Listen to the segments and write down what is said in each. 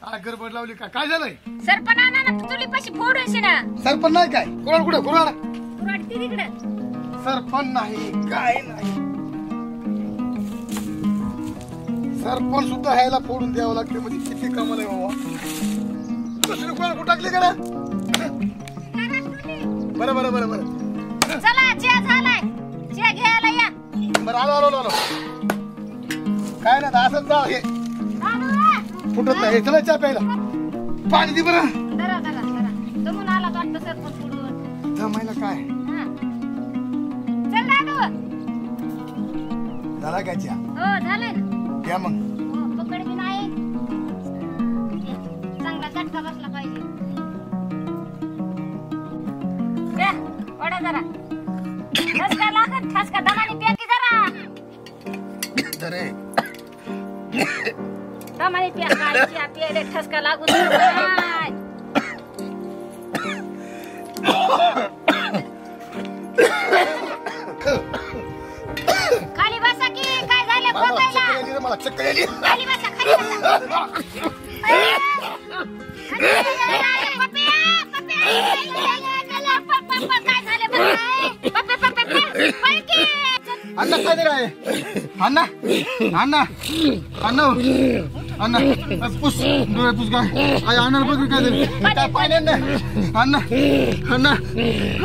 काय गडबड लावली काय झालंय? सरपण आणा ना चुलीपाशी फोडून ना. सरपण नाही काय? कुराड कुठे? कुराड तिकडे सरपण नाही काय नाही. सरपण सुद्धा ह्याला फोडून द्यावं लागते म्हणजे किती कमाल आहे बाबा. दुसरी कुराड कुठे टाकली का? बरं बरं बरं बरं चला चहा झालाय, चहा घ्यायला या. बरं आलो आलो आलो. काय ना असंच जा हे फुटत नाही. चला चहा प्यायला. पाणी दे बरं. जरा जरा जरा तुम्ही आला वाटतं सरपण फोडून जमायला काय चल दादू. झाला काय चहा? हो झालंय ना. घ्या मग. पकड बी नाही, चांगला झटका बसला पाहिजे. द्या वडा जरा. ठसका लागत, ठसका दमाने प्या की जरा. अरे दमाने प्या. काय चहा प्यायला ठसका लागू नये. खाली बसा की काय झालं खोकायला? मला चक्कर आली. खाली बसा, खाली बसा. अण्णा काय आहे? अण्णा अण्णा अण्णा अण्णा पुस डोळे पुस काय अण्णा बघ काय झालं? काय पाणी अण्णा अण्णा अण्णा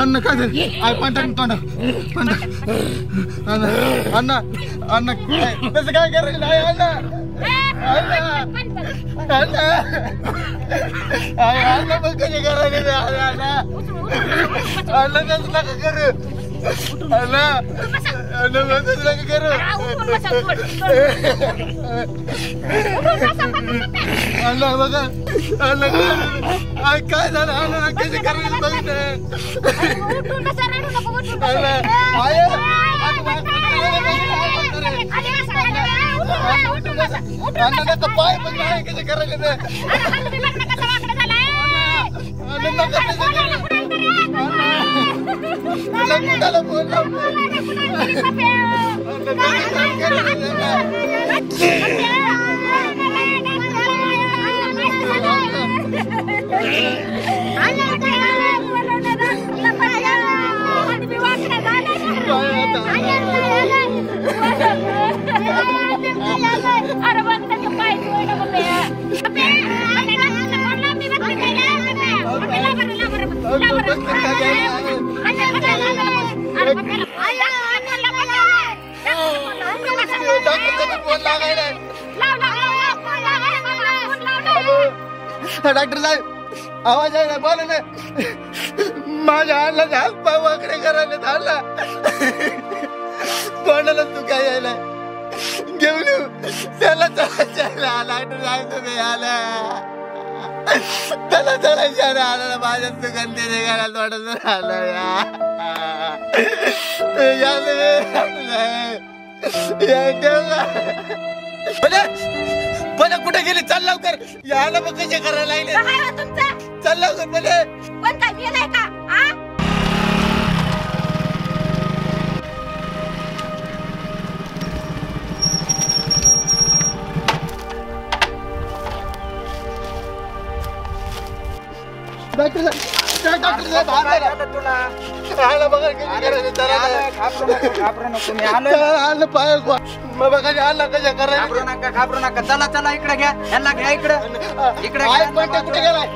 अण्णा काय झालं? आय पाणी टाकून तोंड अण्णा अण्णा अण्णा कसं काय करायला आहे अण्णा? अण्णा अण्णा बघ कसे करायला अण्णा अण्णा कसं नका करू अण्णा अण्णा बघ कसं नका करू अण्णा बघा अण्णा काय झालं अण्णा कसे करायला बघितलं अण्णा नका पाय पण नाही कसे करायला डॉक्टर साहेब आवाज आहे ना बोला ना माझ्या आला हात पाय वाकडे करायला झाला कोणाला तू काय यायला घेऊन त्याला चला डॉक्टर साहेब तुम्ही आला त्याला चला आला माझ्या सुगंधीने घाला थोडस आलं भले कुठे गेली? चल लवकर. यायला बघ कसे करायला लागले. चल लवकर भले. पण काय गेलाय का? डॉक्टर तुला राहायला बघा कसे करायला घाबरू नका. चला चला इकडे घ्या. यांना घ्या इकडे इकडे. बंट्या कुठे गेलाय?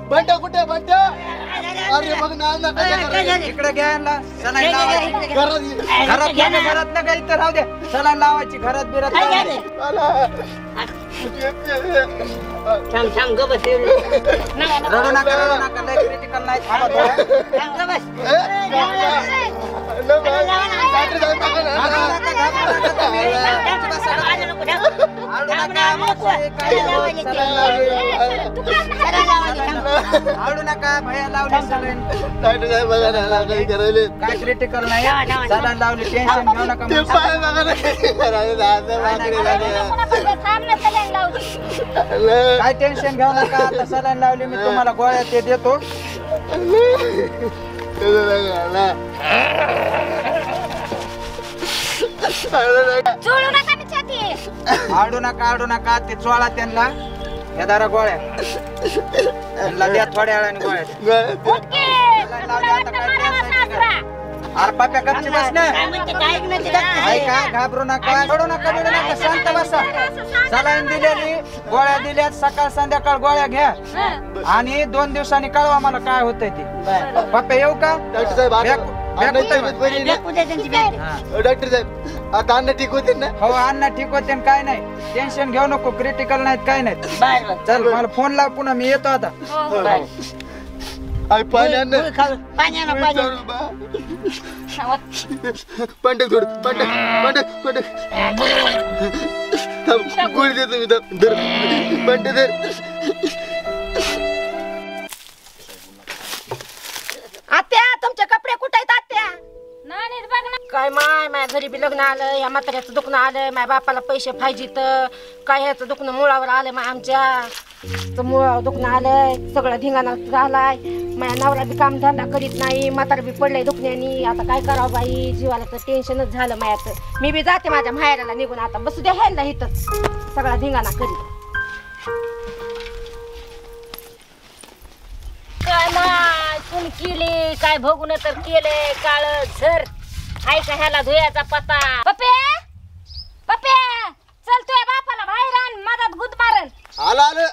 बंट्या कुठे? बंट्या अरे बघ ना इकडे घ्या यांना. सलाईन लावायची घरात नका इथं राहू दे. सलाईन लावायची घरात बिरात. रडू नका लय क्रिटिकल नाही. आवडू नका भया लावली सलाईन. काय क्रिटिकल नाही. सलाईन लावली. टेन्शन घेऊ नका. काय टेन्शन घेऊ नका. आता सलाईन लावली मी तुम्हाला गोळ्या ते देतो. चोळू नका छाती. आडू नका ते चोळा त्यांना या दारा गोळ्या त्यांना द्या थोड्या वेळाने गोळ्या द्या. उठके. सलाईन लावली, आता काय टेन्शन नाही. अरे पाप्या गपची बस ना. ऐका घाबरू नका रडू नका बिडू नका शांत बसा. सलाईन दिलेली गोळ्या दिल्यात सकाळ संध्याकाळ गोळ्या घ्या आणि 2 दिवसांनी कळवा मला काय होतंय ते. पाप्या येऊ का डॉक्टर साहेब डॉक्टर साहेब आता अन्न ठीक होते ना? हो अण्णा ठीक होते न काय नाही टेन्शन घेऊ नको क्रिटिकल नाहीत काय नाहीत. चल मला फोन लाव पुन्हा मी येतो आता. आई पाणी अन्न पंड थोड पंड गोळी देतो मी धर पंड धर. आत्या तुमचे कपडे कुठे आहेत आत्या? नानीत बघ ना. काय माझ्या घरी बी लग्न आलं या म्हाताऱ्याचं दुखणं आलं माझ्या बापाला पैसे पाहिजे तर काय ह्याचं दुखणं मुळावर आलं आमच्या तर मुळावर दुखणं आलंय सगळं धिंगाणा झालाय माझ्या नवरा बी काम धंदा करीत नाही म्हातारा बी पडलंय दुखण्यानी आता काय करावं बाई जीवाला तर टेन्शनच झालं माझ्याचं. मी बी जाते माझ्या माहेराला निघून आता बसू द्या ह्यांना इथंच सगळा धिंगाणा करीत. काय माय कोण केले काय भोगून तर केले काळ झर हाय का ह्याला धुयाचा पता. पप्पे पप्पे चल तुझ्या बापाला बाहेर आण मधात गुद मारन. आलं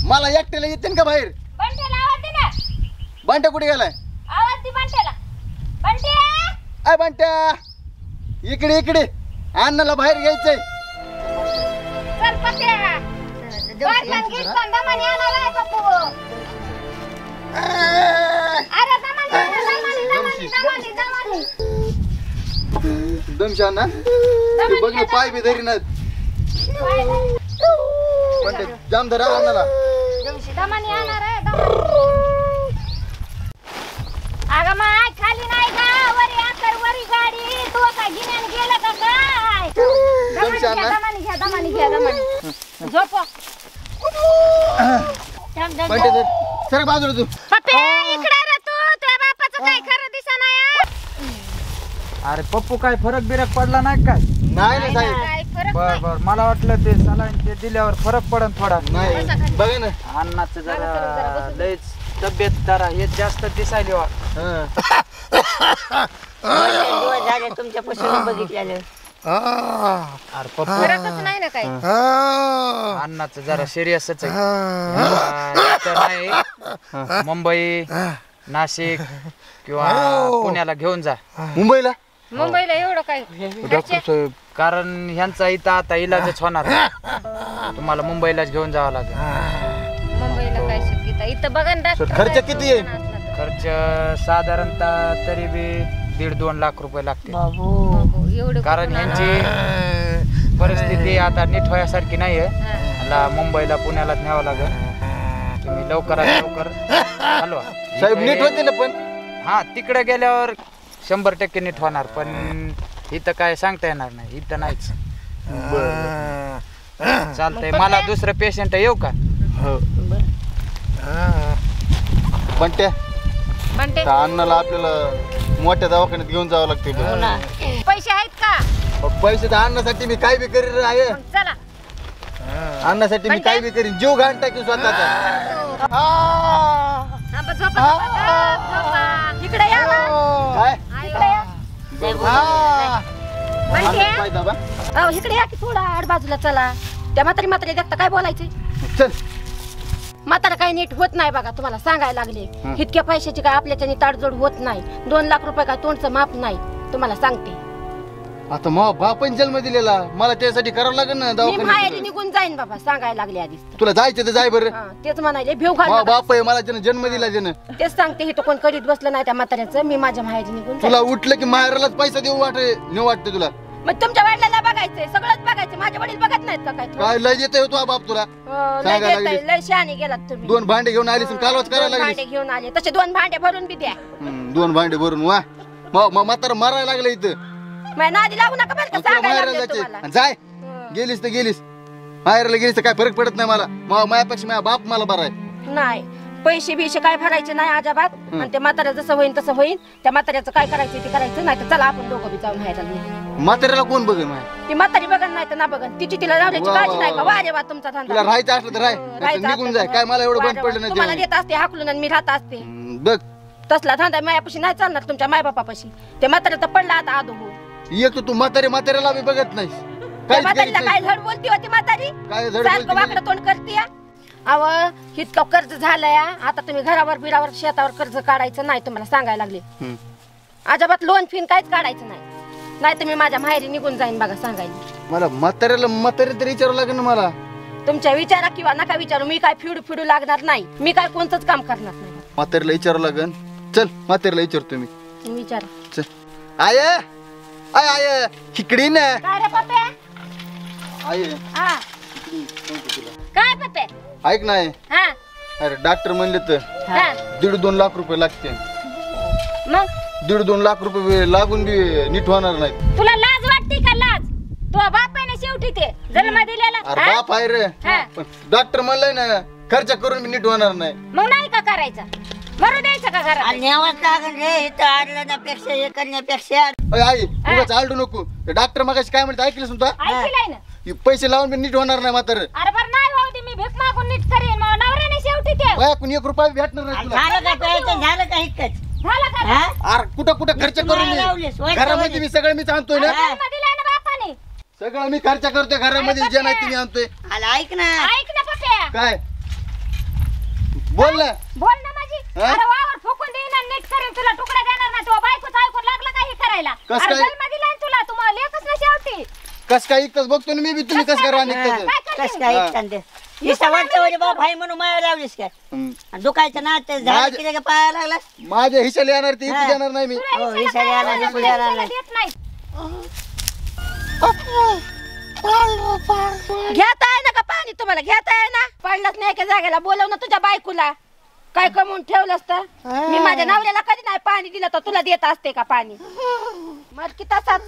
मला एकट्याला येते का बाहेर? बंट्याला आवाज दे ना. बंट्या कुठे गेलाय? आवाज दे बंट्याला. बंट्या अय बंट्या इकडे अण्णाला बाहेर घ्यायचंय. चल पप्प्या बाटलान गिरसान दमानी आणायला आहे पप्पू. अरे दमानी. दमशा ना ते बघ ना पाय बी धरी ना पण जाम धरा अण्णाला. दमानी आणणार आहे अगं माय खाली नाही का वरी आकर वरी गाडी तू काय गिन्यान गेलं का काय? दमानी घ्या झोप. बंट्या धर सर बाजूला तू. पप्पे इकडे रे तू तुझ्या बापाचं काय खरं दिसना या. अरे पप्पू काय फरक बिरक पडला नाही काय? नाही ना साहेब काय फरक बर मला वाटलं ते सलाईन ते दिल्यावर फरक पडन थोडा. नाही बघा ना. अन्नाचं जरा लयच तब्येत जरा हे जास्त दिसायली वा. झाले तुमच्या पासून बघितलेलं अरे पप्पू फरकच नाही ना काय. अन्नाचं जरा सिरियसच आहे. इथं नाही मुंबई नाशिक किंवा पुण्याला घेऊन जा. मुंबईला एवढं काय डॉक्टर साहेब कारण ह्यांचा इथं आता इलाजच होणार. तुम्हाला मुंबईलाच घेऊन जावं लागेल. मुंबईला काय शक्यता इथं बघा ना सर, खर्च किती आहे? खर्च साधारणतः तरी बी 1.5-2 लाख रुपये लागतील. एवढं कारण ह्यांची परिस्थिती आता नीट व्हायसारखी नाहीये. मला मुंबईला पुण्यालाच न्यावं लागेल. तुम्ही लवकरात लवकर हलवा. साहेब नीट होते ना पण हा तिकडे गेल्यावर 100% नीट होणार पण इथं काय सांगता येणार नाही. इथं नाहीच. चालतंय मला दुसरं पेशंट येऊ का? बंट्या म्हणते त्या अण्णाला आपल्याला मोठ्या दवाखान्यात घेऊन जावं लागते. पैसे आहेत का? पैसे तर आणण्यासाठी मी काय बी करीन आहे. मग चला आणण्यासाठी मी काय बी करीन जीव घाण टाकीन स्वतःचा. थांबा, झोपा, झोपा. इकडे या ना. काय इकडे या. म्हणते, पाय दाबा. अहो इकडे या की थोडा आड बाजूला चला. त्या म्हातारी देखता काय बोलायचंय? चल म्हातारा काही नीट होत नाही बघा तुम्हाला सांगायला लागले. इतक्या पैशाची काय आपल्याच्यानी ताडजोड होत नाही. 2 लाख रुपये काय तोंडचं माप नाही तुम्हाला सांगते. आता मग बापाने जन्म दिलेला मला त्यासाठी करावं लागेल ना मी दवाखान्यात. माहेरी निघून जाईन बाबा सांगायला लागले आधीच. तुला जायचं तर जाय बरं. तेच म्हणाले भेव घाल मा नका. बाप आहे मला त्यानं जन्म दिला त्यानं. तेच सांगते हे तो कोण करीत बसलं नाही त्या म्हाताऱ्याचं. मी माझ्या माहेरी निघून तुला जाईन. उठलं की माहेरालाच पैसा देऊ वाटते तुला. मग तुमच्या वडिलांना बघायचंय सगळंच बघायचं. माझे वडील बघत नाहीत का काय थोडं? काय लय देतोय तुझा बाप तुला. लय सांगायला देताय, लागलीस. लय शहाणे गेलात तुम्ही. 2 भांडे घेऊन आलीस आणि कालवाच करायला 2 लागलीस. भांडे घेऊन आले तसे 2 भांडे भरून बी द्या. 2 भांडे भरून वा मग म्हातारा मारायला लागलं इथं. माझ्या नादी लागू नका बरं का तुला सांगायला माहेराला लागले जायचे तुम्हाला. जाय गेलीस तर गेलीस. माहेराला गेलीस तर काय फरक पडत नाही मला. माझ्यापेक्षा माझा बाप मला बरा आहे. नाही पैसे बिशे काय भरायचे नाही अजिबात. आणि ते म्हाताऱ्या जसं होईल तसं होईल. त्या म्हाताऱ्याचं काय करायचं ते करायचं नाही तर चला आपण दोघं बी जाऊन व्हायला. म्हाताऱ्याला कोण बघेल माझ्या? ती म्हातारी बघन नाही तर ना बघन. तिची तिला लावण्याची वा, काळजी वा, नाही का? वा. वा रे वा तुमचा धंदा. तुला राहायचं असलं तर राह, नाहीतर निघून जाय. काय मला एवढं बंद पडलं नाही तुम्हाला ते. देत असते हाकलून आणि मी राहत असते. बघ तसला धंदा मायापाशी नाही चालणार तुमच्या मायबापापाशी. ते म्हाताऱ्या तर पडला आता आदो हो. एक तर तू म्हाताऱ्याला मी बघत नाही. त्या म्हातारीला काय धड बोलती होती म्हातारी? काय धड सारखं बोलती वाकडं तोंड करते. अव इतकं कर्ज झालंय आता तुम्ही घरावर बिरावर शेतावर कर्ज काढायचं नाही तुम्हाला सांगायला लागले. अजिबात लोन फिन काहीच काढायचं नाही. नाही तर मी माझ्या माहेरी निघून जाईन बघा सांगायला. मला म्हातारी तरी विचारावं लागेल ना मला. तुमच्या विचारा किंवा नका विचारू. मी काय फिडू लागणार नाही. मी काय कोणतंच काम करणार नाही. म्हातारीला विचारावं लागेल. चल म्हातारीला विचारतो मी. विचारा. चल आय आय इकडे ना. काय रे पप्या? आय हा काय पप्या? ऐक नाही. हा अरे डॉक्टर म्हणले तर हा 1.5-2 लाख रुपये लागते. मग 1.5-2 लाख रुपये लागून बी नीट होणार नाही. तुला लाज वाटते का? लाज तो बाप आहे ना शेवटी ते जन्म दिलेला. अरे हा? बाप आहे रे. हा. पण डॉक्टर म्हणलंय ना खर्च करून बी नीट होणार नाही. मग नाही का करायचा? मरू द्यायचं का घरात? न्यावंच लागेल रे. इथं आडण्यापेक्षा हे करण्यापेक्षा. अय आई उगाच आलडू नको. डॉक्टर मगाशी काय म्हणते ऐकलं सुद्धा? ऐकलंय ना? पैसे लावून बी नीट होणार नाही म्हातारं. अरे बरं नाही भाऊ दे मी भीक मागून नीट करेन. मग नवऱ्याने शेवटी ते बाया कोणी 1 रुपया भेटणार नाही तुला. झालं का प्यायचं? झालं का हिकच? झालं का? हा? अरे कुठं खर्च करून नाही लावलीस, मी वाईट घरामध्ये लावलीस. मी सगळं मी आणतोय ना. जन्म दिलाय ना बापाने. सगळं मी खर्च करतोय घरामध्ये जे नाही ते मी आणतोय. आला ऐक ना. ऐक ना पप्या. काय बोल ना. बोल ना माझी. हा? अरे वावर फुकून देईन आणि नीट करेन. तुला तुकडा देणार ना. तो बायकोच ऐकून लागला काही करायला. कस अरे काय? जन्म दिलाय ना तुला. तुम्हाला लेखच ना शेवटी. कस काय इकतच बघतो ना मी बी. तुम्ही कस करा निघत काय कस करते? काय हा. ऐकतान ते? नुसतं वाटतं म्हणजे बाप हाय म्हणून माया लावलीस काय? आणि दुखायचं ना ते झालं माझं- की का पाया लागला. माझ्या हिशाला येणार ते हा. इकू देणार नाही मी. तुला हो, हिस्सा हिस्सा काय? द्यायला तुला द्यायला हिस्सा नाही. देत नाही. घेता आहे ना का पाणी तुम्हाला? घेता आहे ना? पडलंच नाही एका जागेला. बोलव ना तुझ्या बायकोला. काय कमवून ठेवलं असतं? मी माझ्या नवऱ्याला कधी नाही पाणी दिलं तर तुला देत असते का पाणी? मग की तसाच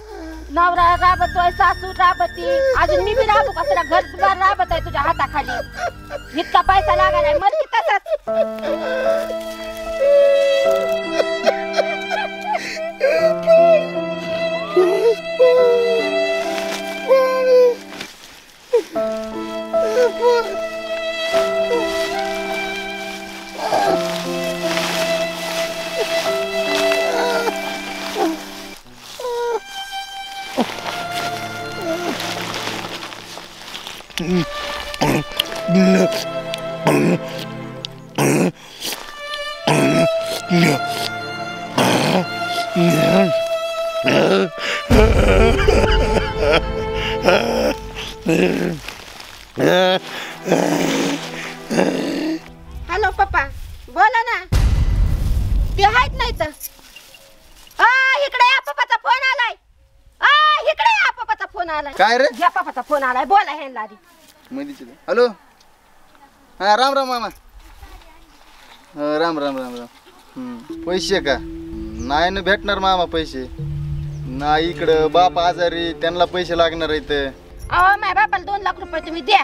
नवरा राबतोय, सासू राबती, अजून मी बी राबू का? तुला घरदार राबत आहे तुझ्या हाताखाली. इतका पैसा लागायला मग की तसाच. हॅलो पप्पा बोला ना. ते आहेत नाही तर इकडे या. पप्पाचा फोन आलाय. इकडे या. पप्पाचा फोन आलाय. काय रे? घ्या पप्पाचा फोन आलाय. बोला हे आधी. हॅलो. हा राम राम मामा. राम राम राम राम. पैसे का? नाही ना भेटणार मामा पैसे. नाही इकडं बाप आजारी त्यांना पैसे लागणार आहेत. अहो माझ्या बापाला 2 लाख रुपये तुम्ही द्या.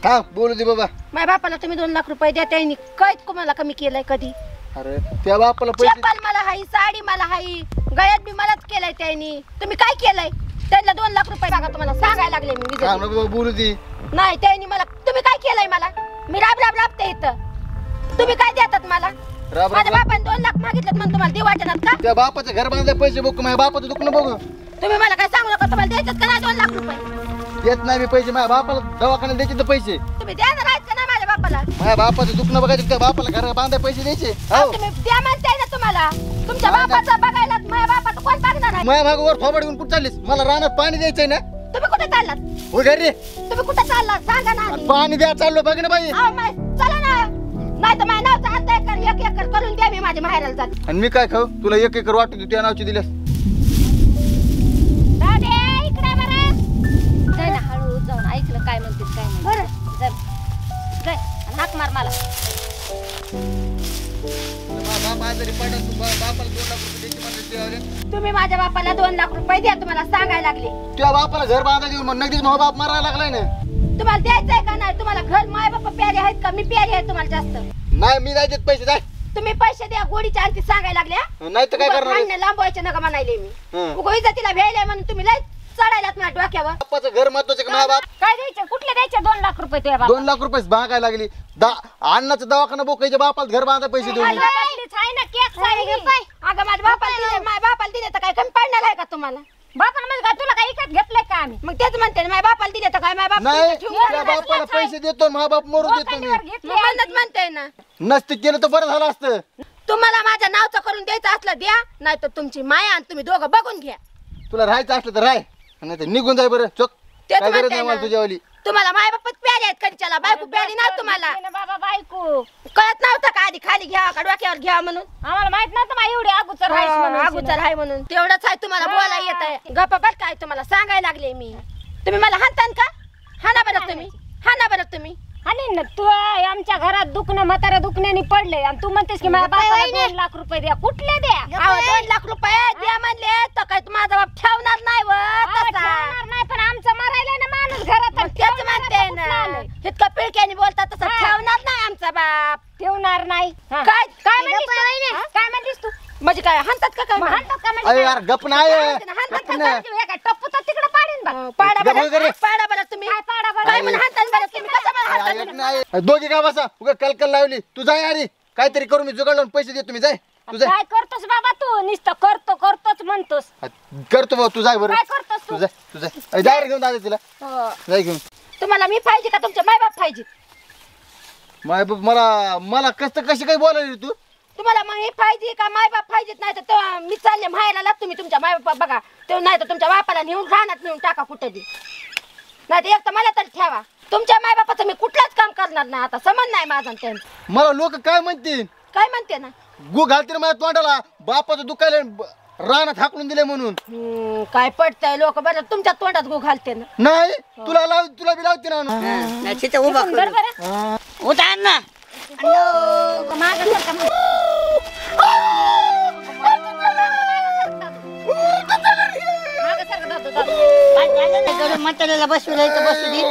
हा बोलू दे बाबा. माझ्या बापाला तुम्ही 2 लाख रुपये द्या. त्यांनी काहीच तुम्हाला कमी केलंय कधी? अरे त्या बापाला पैसे चप्पल मला हाई, साडी मला हाई, गळ्यात बी मलाच केलंय त्यांनी. तुम्ही काय केलंय? त्यांना 2 लाख रुपये बघा तुम्हाला सांगायला लागले मी. सांग ना बाबा बोलू दे. नाही त्यांनी मला. तुम्ही काय केलंय मला? मी राबते इथं. तुम्ही काय देतात मला? राब माझ्या बापाने 2 लाख मागितलं म्हणून तुम्हाला देऊ वाटणार का? त्या बापाचं घर बांधायला पैसे बघू. माझ्या बापाचं दुखणं बघू. तुम्ही मला काय सांगू नका. तुम्हाला द्यायचं का नाही 2 लाख रुपये? देत नाही मी पैसे. माझ्या बापाला दवाखान्यात द्यायचे तर पैसे. तुम्ही देणार आहेत का नाही माझ्या बापाला? माझ्या बापाचं दुखणं बघायचं. त्या बापाला घर बांधायला पैसे द्यायचे. अहो, तुम्ही द्या म्हणताय ना तुम्हाला. तुमच्या बापाचं बघायला माझ्या बापाचं कोण बघणार आहे? माझ्या मागं वर थोबड घेऊन कुठं चाललीस? मला रानात पाणी द्यायचंय ना. तुम्ही कुठे चाललात? हो घरी तुम्ही कुठे चाललात सांगा ना आधी. पाणी द्या चाललो बघ ना बाई. अहो, चला ना. नाही तर माझ्या नावचा अर्धा एकर 1 एकर करून द्या. मी माझ्या माहेराला जाते. आणि मी काय खाऊ? तुला 1 एकर वाटू दे. त्या नावची दिल्यास. दादे इकडे बरं. जाय ना हळू जाऊन ऐकलं काय म्हणते काय नाही. बरं. जाय हाक मार मला. बाप आजारी पडला. तू बापाला 2 लाख रुपये द्यायचे म्हणले. तुम्ही माझ्या बापाला 2 लाख रुपये द्या. तुम्हाला सांगायला लागले. त्या बापाला घर बांधा देऊन मग नगदीच माझा बाप मारायला लागलाय ना. तुम्हाला द्यायचंय का नाही? तुम्हाला घर माय बापा प्यारे आहेत का? मी प्यारी आहे तुम्हाला जास्त? नाही मी नाही देत पैसे जाय. तुम्ही पैसे द्या गोडीच्या आणखी सांगायला लागल्या. नाही तर काय करणार आहे? भांडणं लांबवायचे नका म्हणायले मी. हं. उगा इज्जतीला भेटले म्हणून तुम्ही लय चढायलात माझ्या डोक्यावर. बापाचं घर महत्वाचं का माझ्या बाप? काय द्यायचे कुठले द्यायचे 2 लाख रुपये तुझ्या 2 लाख रुपये भागायला लागली. अन्नाचं दवाखाना बोकायच्या बापाला घर बांधा पैसे देऊन. अगं माझ्या बापाला दिले तर काय कमी पडणार आहे का तुम्हाला? बापानं म्हणजे काय तुला काय इकत घेतलंय का आम्ही? मग तेच म्हणते ना, माझ्या बापाला दिले तर काय माझ्या नाही बाप त्या बापाला पैसे देतो मा बाप मरू देतो मी. म्हणत म्हणते ना. नसते केलं तर बरं झालं असतं. तुम्हाला माझ्या नावचं करून द्यायचं असलं द्या, नाही तर तुमची माया आणि तुम्ही दोघं बघून घ्या. तुला राहायचं असलं तर राह, नाही तर निघून जाय बरं. चोक तेच काय गरज म्हणते नाही मला ना. तुझ्यावाली. तुम्हाला माय बापच प्यारी आहेत कधीच्याला, बायको प्यारी नाही तुम्हाला. बाबा बायको कळत नव्हतं का आधी खाली घ्या का डोक्यावर घ्या म्हणून? आम्हाला माहित नव्हतं मा एवढी अगोदर राहायची म्हणून. अगोदर आहे म्हणून तेवढंच आहे तुम्हाला बोलायला येत आहे. गप्पा बरं काय तुम्हाला सांगायला लागले मी. तुम्ही मला हाणतान का? हाना बरं तुम्ही, हाना बरं तुम्ही. आणि न तू आमच्या घरात दुखणं म्हातारा दुखण्याने पडले आणि तू म्हणतेस की माझ्या बापाला 2 लाख रुपये द्या. कुठले द्या? अहो, 2 लाख रुपये द्या म्हणले तर काय माझा बाप ठेवणार नाही व अहो, तसा. ठेवणार नाही पण आमचं मरायला ना माणूस घरात मग आणि तेच ठेवणार म्हणते आता कुठलं ना, आलंय? इतकं पिळक्याने बोलतात तसं हा. ठेवणार नाही आमचा बाप. ठेवणार नाही. हा. काय काय म्हणलीस तू? हा? काय म्हणलीस तू? म्हणजे काय हाणतात का काय? मग हाणतात का म्हणजे अरे काय? यार गप नाही हाणतात गप का नाही. तू हे काय टप्पू तर तिकडे पाडीन बघ. पाडा गप्प वगैरे. बरं, पाडा बरं तुम्ही. काय पाडा बरं? काय म्हणून हाणतात बरं तुम्ही? कसं बरं हाणतात ऐक तुम्ही? नाही. दोघी का बसा उगा कलकल लावली. तू जाय अरे काहीतरी करू मी जुगाड लावून पैसे देतो. तुम्ही जाय तू जाय. काय करतोस बाबा तू? नुसतं करतोच म्हणतोस. करतो भाऊ तू जाय बरं. काय करतोस तू तू? जाय तू जाय. जाय रे घेऊन दादा तिला हो. जाय घेऊन. तुम्हाला मी पाहिजे का तुमचे माय बाप पाहिजे? माय बाप मला कशी काही बोलायली तू? तुम्हाला मग हे पाहिजे का माय बाप पाहिजेत? नाही तर मी चालले माहेराला, तुम्ही तुमच्या माय बाप बघा. ते नाही तर तुमच्या बापाला नेऊन राहण्यात नेऊन टाका कुठे बी. नाही तर एक तर मला तरी ठेवा. तुमच्या माय बापाचं मी कुठलंच काम करणार नाही आता. समज नाही माझं आणि त्यांचं. मला लोक काय म्हणतील? काय म्हणते ना? गु घालतील माझ्या तोंडाला बापाचं दुखायला रानात हाकलून दिले म्हणून. काय पडतंय लोक बरं तुमच्या तोंडात गो घालते ना. नाही तुला बी लावते ना. नाही तिथं उभा बरं बरं. हा. उठा ना. मागं सरका मग. मागं सरका दादू, दादू. काय झालं नाही करून म्हाताऱ्याला बसवलं इथं बसू दे. मी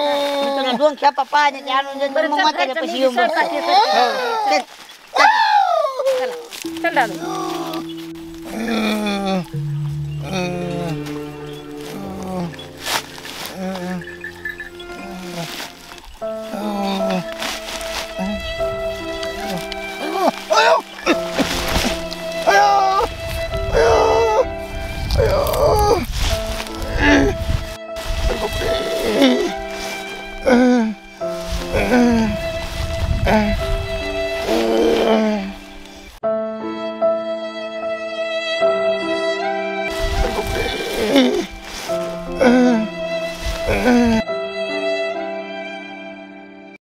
तुला 2 खेपा पाण्याचे आणून देतो. बरं, मग चल, म्हाताऱ्यापाशी चल, येऊन चल, बस. चल, चल, चल. चल दादू. Uh,